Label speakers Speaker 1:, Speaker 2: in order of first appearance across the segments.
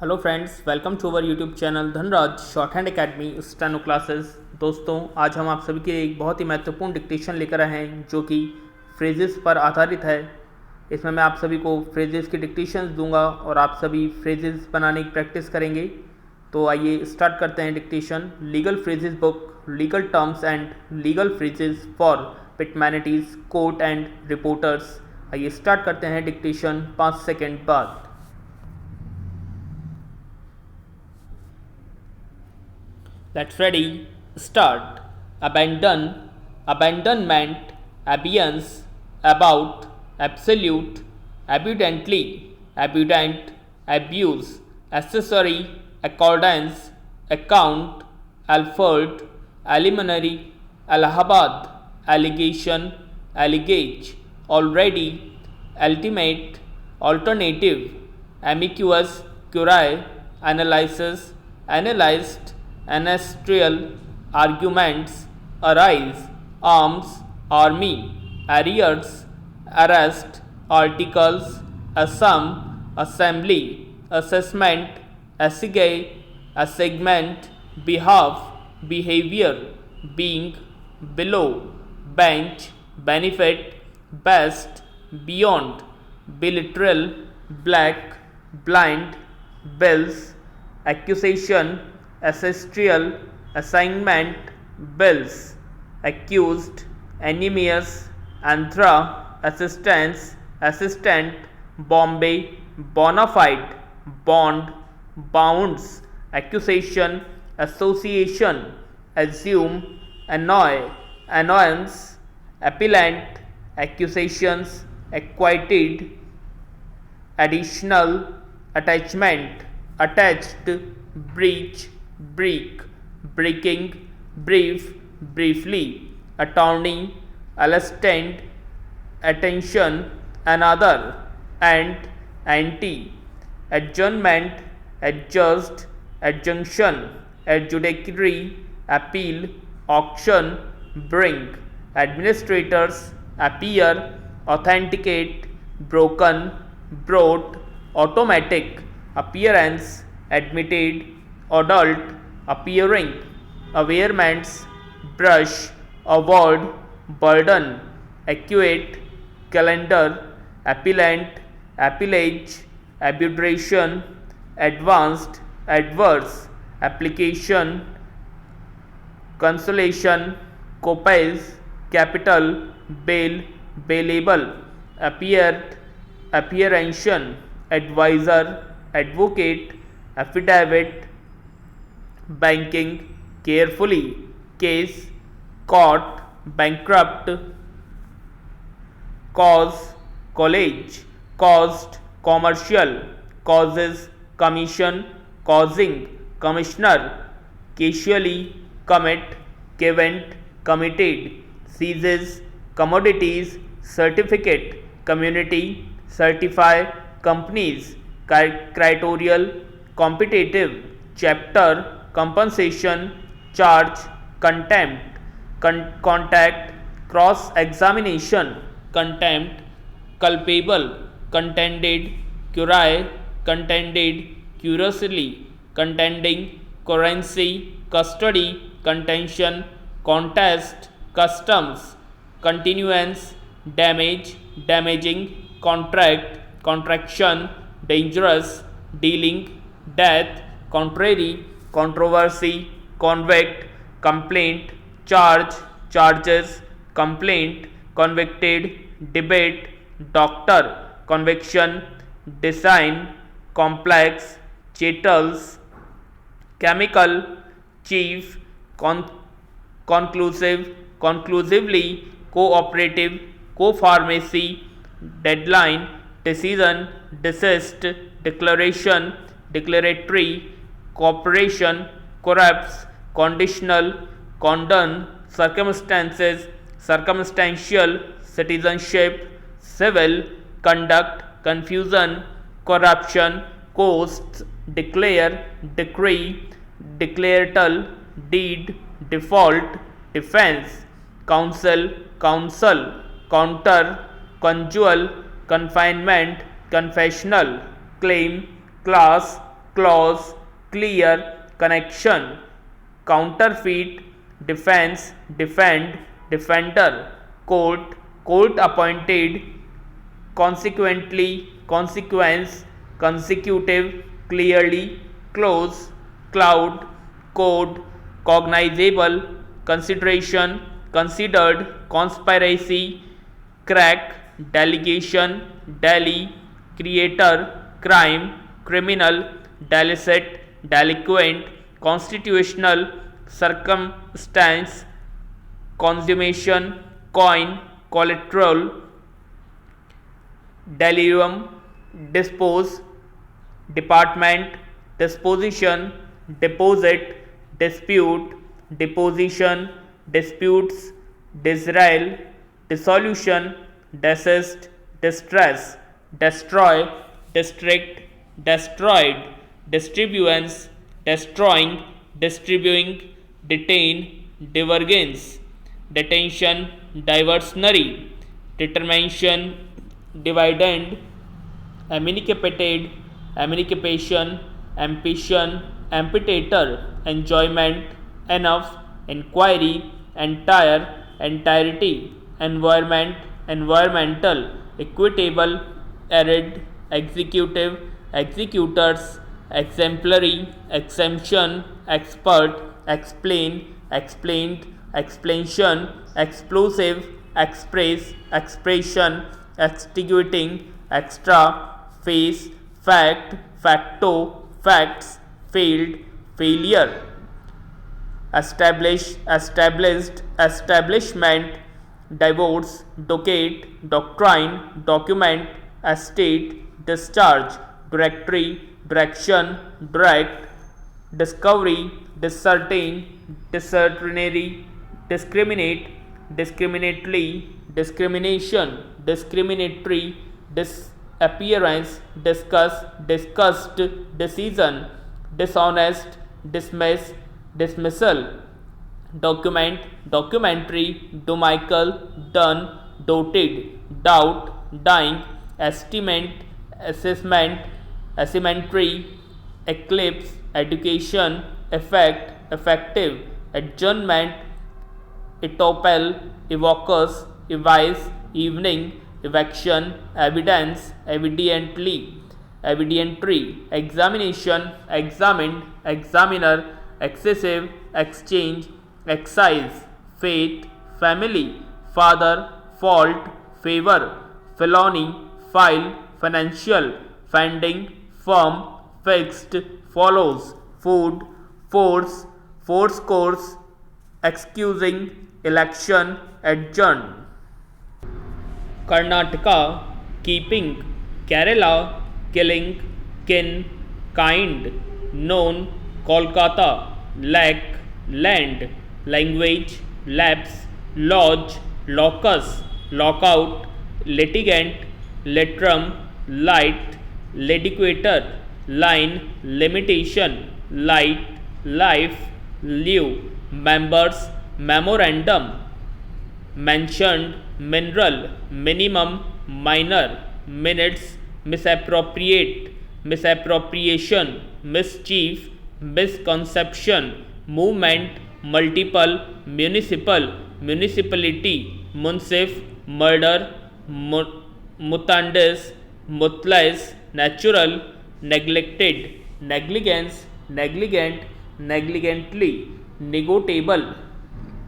Speaker 1: Hello friends, welcome to our YouTube channel Dhanraj shorthand academy steno classes. दोस्तों, आज हम आप सभी के लिए एक बहुत ही महत्वपूर्ण डिक्टेशन लेकर आए हैं जो कि फ्रेजेस पर आधारित है। इसमें मैं आप सभी को फ्रेजेस की डिक्टेशंस दूंगा और आप सभी फ्रेजेस बनाने की प्रैक्टिस करेंगे। तो आइए स्टार्ट करते हैं dictation. Legal phrases book, legal terms and legal phrases for पिटमैनिटीज, कोर्ट एंड रिपोर्टर्स। आइए स्टार्ट करते हैं डिक्टेशन 5 सेकेंड बाद। Let's ready, start. Abandon, abandonment, abeyance, about, absolute, abundantly, abundant, abuse, accessory, accordance, account, Alford, alimentary, Allahabad, allegation, allegate, already, ultimate, alternative, amicus curiae, analysis, analyzed, ancestral, arguments, arise, arms, army, arrears, arrest, articles, assam, assembly, assessment, assegay, assegment, behalf, behavior, being, below, bench, benefit, best, beyond, bilateral, black, blind, bills, accusation, ancestral, assignment, bills, accused, enemious, anthra, assistance, assistant, Bombay, bona fide, bond, bounds, accusation, association, assume, annoy, annoyance, appellant, accusations, acquitted, additional, attachment, attached, breach, break, breaking, brief, briefly, attorney, assistant, attention, another, and, anti, adjournment, adjust, adjunction, adjudicatory, appeal, auction, bring, administrators, appear, authenticate, broken, brought, automatic, appearance, admitted, adult, appearing, awareness, brush, award, burden, accurate, calendar, appellant, appellage, arbitration, advanced, adverse, application, consolation, copays, capital, bail, bailable, appeared, apprehension, advisor, advocate, affidavit, banking, carefully, case, court, bankrupt, cause, college, caused, commercial, causes, commission, causing, commissioner, casually, commit, event, committed, seizes, commodities, certificate, community, certify, companies, criterial, competitive, chapter, compensation, charge, contempt, contact, cross examination, contempt, culpable, contended, curiae, contended, curiously, contending, currency, custody, contention, contest, customs, continuance, damage, damaging, contract, contraction, dangerous, dealing, death, contrary, controversy, convict, complaint, charge, charges, complaint, convicted, debate, doctor, conviction, design, complex, chattels, chemical, chief, conclusive, conclusively, cooperative, co-pharmacy, deadline, decision, desist, declaration, declaratory, cooperation, corrupts, conditional, condone, circumstances, circumstantial, citizenship, civil, conduct, confusion, corruption, costs, declare, decree, declaratal, deed, default, defense, counsel, counsel, counter, conjugal, confinement, confessional, claim, class, clause, clear, connection, counterfeit, defense, defend, defender, court, court appointed, consequently, consequence, consecutive, clearly, close, cloud, code, cognizable, consideration, considered, conspiracy, crack, delegation, deli, creator, crime, criminal, delicate, delinquent, constitutional, circumstance, consummation, coin, collateral, delirium, dispose, department, disposition, deposit, dispute, deposition, disputes, disrail, dissolution, desist, distress, destroy, district, destroyed, distribuence, destroying, distributing, detain, divergence, detention, diversionary, determination, dividend, emancipated, emancipation, ambition, amputator, enjoyment, enough, inquiry, entire, entirety, environment, environmental, equitable, arid, executive, executors, exemplary, exemption, expert, explain, explained, explanation, explosive, express, expression, extenuating, extra, face, fact, facto, facts, failed, failure, establish, established, establishment, divorce, docate, doctrine, document, estate, discharge, directory, direction, direct, discovery, discertain, discernary, discriminate, discriminately, discrimination, discriminatory, disappearance, discuss, discussed, decision, dishonest, dismiss, dismissal, document, documentary, domical, done, doted, doubt, dying, estimate, assessment, asymmetry, eclipse, education, effect, effective, adjournment, etopel, evocus, evice, evening, evaction, evidence, evidently, evidentiary, examination, examined, examiner, excessive, exchange, excise, faith, family, father, fault, favor, felony, file, financial, funding, firm, fixed, follows, food, force, force course, excusing, election, adjourn. Karnataka, keeping, Kerala, killing, kin, kind, known, Kolkata, lack, land, language, lapse, lodge, locus, lockout, litigant, litrum, light, litigator, line, limitation, light, life, lieu, members, memorandum, mentioned, mineral, minimum, minor, minutes, misappropriate, misappropriation, mischief, misconception, movement, multiple, municipal, municipality, munsif, murder, mutandis, mutless, natural, neglected, negligence, negligent, negligently, negotable,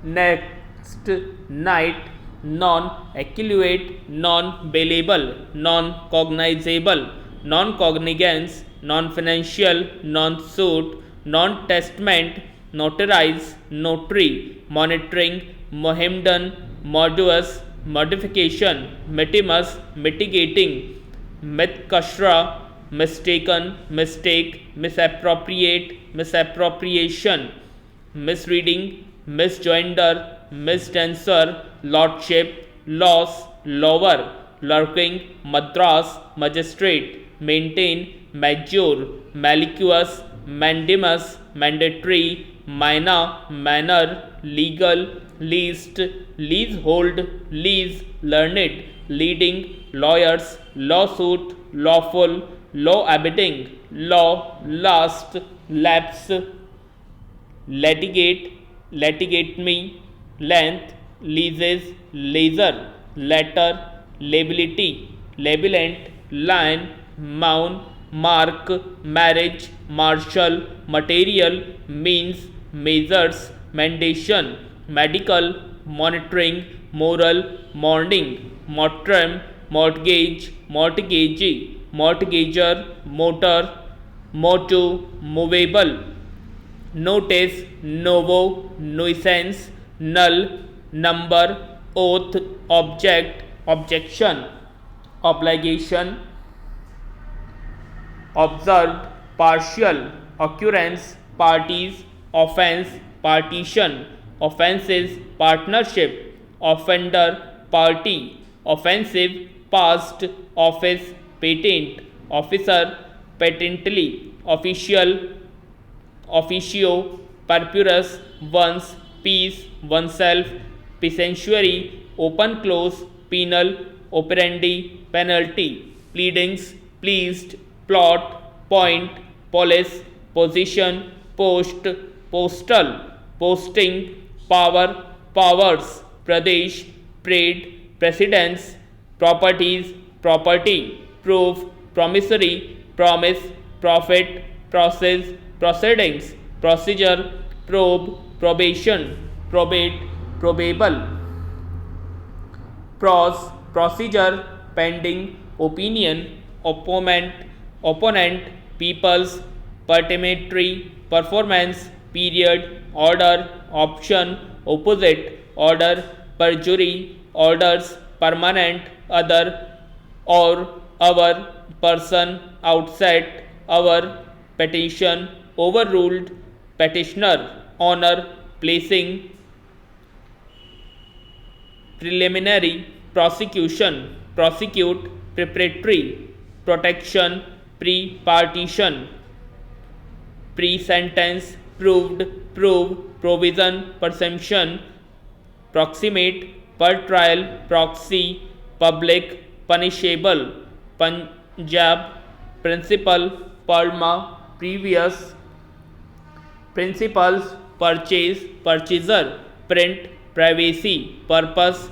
Speaker 1: next, night, non-accurate, non-bailable, non-cognizable, non-cognizance, non-financial, non-suit, non-testament, notarize, notary, monitoring, Mohammedan, modus, modification, mitimus, mitigating, mythkashra, mistaken, mistake, misappropriate, misappropriation, misreading, misjoinder, misdancer, lordship, loss, lower, lurking, madras, magistrate, maintain, major, malicious, mandamus, mandatory, mina, manner, legal, least, leasehold, lease, learned, leading, lawyers, lawsuit, lawful, law abiding, law, last, lapse, litigate, litigate me, length, leases, laser, letter, liability, liabiliant, lion, mount, mark, marriage, martial, material, means, measures, mandation, medical, monitoring, moral, mourning, mortem, mortgage, mortgagee, mortgager, motor, motto, movable, notice, novo, nuisance, null, number, oath, object, objection, obligation, observed, partial, occurrence, parties, offense, partition, offenses, partnership, offender, party, offensive, past, office, patent, officer, patently, official, officio, purpurus, once, peace, oneself, pecentuary, open close, penal, operandi, penalty, pleadings, pleased, plot, point, police, position, post, postal, posting, power, powers, pradesh, parade, precedence, properties, property, proof, promissory, promise, profit, process, proceedings, procedure, probe, probation, probate, probable, procedure, pending, opinion, opponent, people's, pertimetry, performance, period, order, option, opposite, order, perjury, orders, permanent, other, or, our, person, outset, our, petition, overruled, petitioner, honor, placing, preliminary, prosecution, prosecute, preparatory, protection, pre-partition, pre-sentence, proved, prove, provision, presumption, proximate, per trial, proxy, public, punishable, Punjab, principal, Palma, previous, principals, purchase, purchaser, print, privacy, purpose,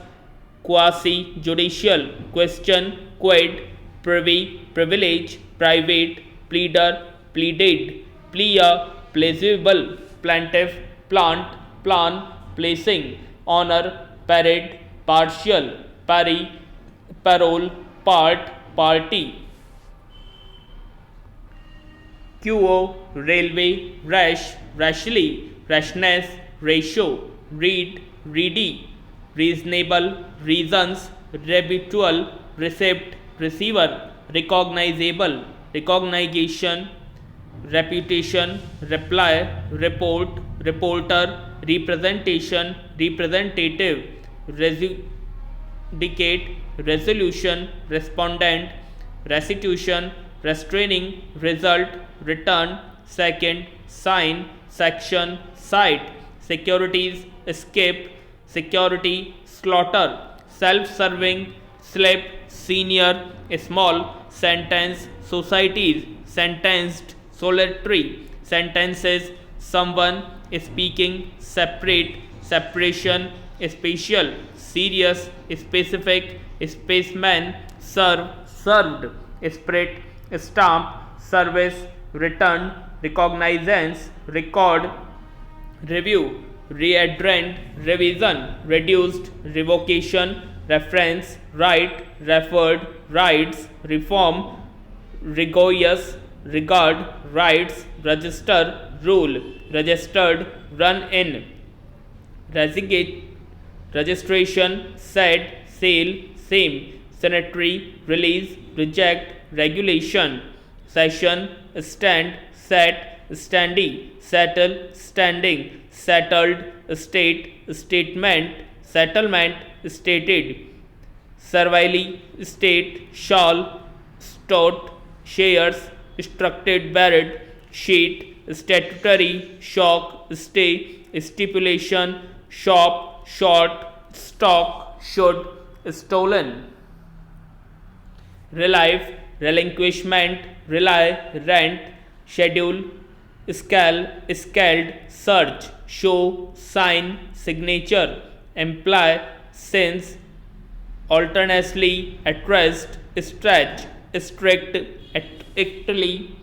Speaker 1: quasi judicial, question, quid, privy, privilege, private, pleader, pleaded, plea, plausible, plaintiff, plant, plan, placing, honor, parade, partial, pari, parole, part, party, QO, railway, rash, rashly, rashness, ratio, read, ready, reasonable, reasons, rebuttal, receipt, receiver, recognizable, recognition, reputation, reply, report, reporter, representation, representative, dedicate, resolution, respondent, restitution, restraining, result, return, second, sign, section, site, securities, escape, security, slaughter, self-serving, slip, senior, small, sentence, societies, sentenced, solitary, sentences, someone, speaking, separate, separation, spatial, serious, specific, spaceman, serve, served, spread, stamp, service, return, recognizance, record, review, readdressed, revision, reduced, revocation, reference, right, referred, rights, reform, rigorous, regard, rights, register, rule, registered, run in, resignate, registration, said, sale, same, sanitary, release, reject, regulation, session, stand, set, standee, settle, standing, settled, state, statement, settlement, stated, servilely, state, shall, stot, shares, structured, buried, sheet, statutory, shock, stay, stipulation, shop, short, stock, should, stolen, relief, relinquishment, rely, rent, schedule, scale, scaled, search, show, sign, signature, imply, since, alternatively, addressed, stretch, strict, strictly,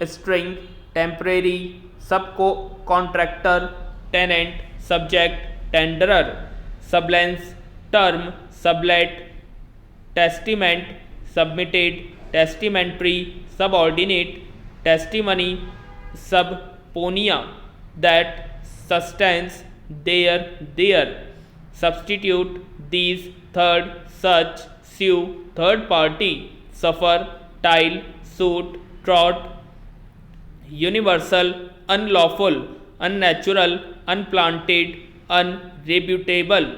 Speaker 1: string, temporary, subcontractor, tenant, subject, tenderer, sublance, term, sublet, testament, submitted, testamentary, subordinate, testimony, subpoena, that, sustains, there, substitute, these, third, such, sue, third party, suffer, tile, suit, trot, universal, unlawful, unnatural, unplanted, unrebutable,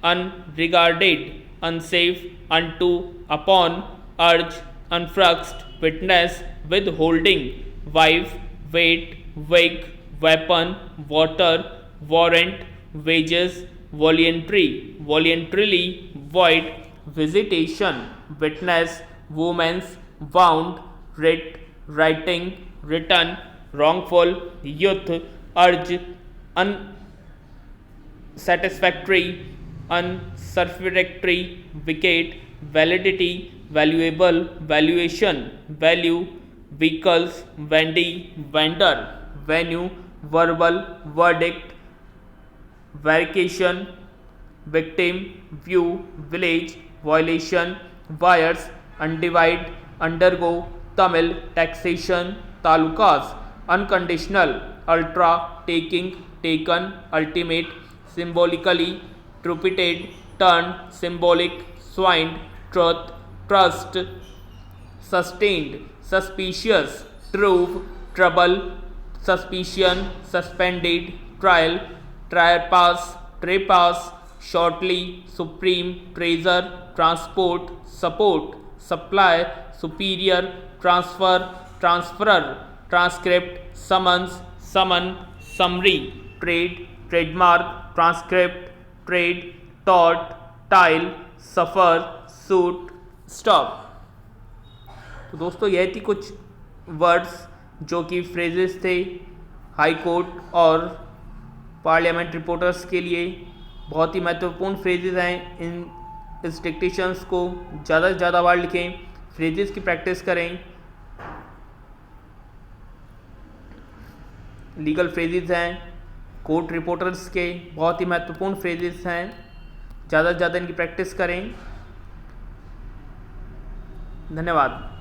Speaker 1: unregarded, unsafe, unto, upon, urge, unfruxed, witness, withholding, wife, wait, wig, weapon, water, warrant, wages, voluntary, voluntarily, void, visitation, witness, woman's, wound, writ, writing, written, wrongful, youth, urge, unsatisfactory, unsatisfactory, wicked, validity, valuable, valuation, value, vehicles, vendy, vendor, venue, verbal, verdict, vacation, victim, view, village, violation, wires, undivide, undergo, Tamil, taxation, talukas, unconditional, ultra, taking, taken, ultimate, symbolically, trumped, turned, symbolic, swined, truth, trust, sustained, suspicious, true, trouble, suspicion, suspended, trial, trespass, shortly, supreme, treasure, transport, support, supply, superior, transfer, transferer, transcript, summons, summon, summary, trade, trademark, transcript, trade, tort, tile, suffer, suit, stop। तो दोस्तों यह थी कुछ words जो कि phrases थे high court और parliament reporters के लिए बहुत ही महत्वपूर्ण फ्रेजेस हैं। इस डिक्टेशंस को ज़्यादा से ज़्यादा बार लिखें, फ्रेजेस की प्रैक्टिस करें। लीगल फ्रेजेस हैं कोर्ट रिपोर्टर्स के, बहुत ही महत्वपूर्ण फ्रेजेस हैं, ज़्यादा से ज़्यादा इनकी प्रैक्टिस करें। धन्यवाद।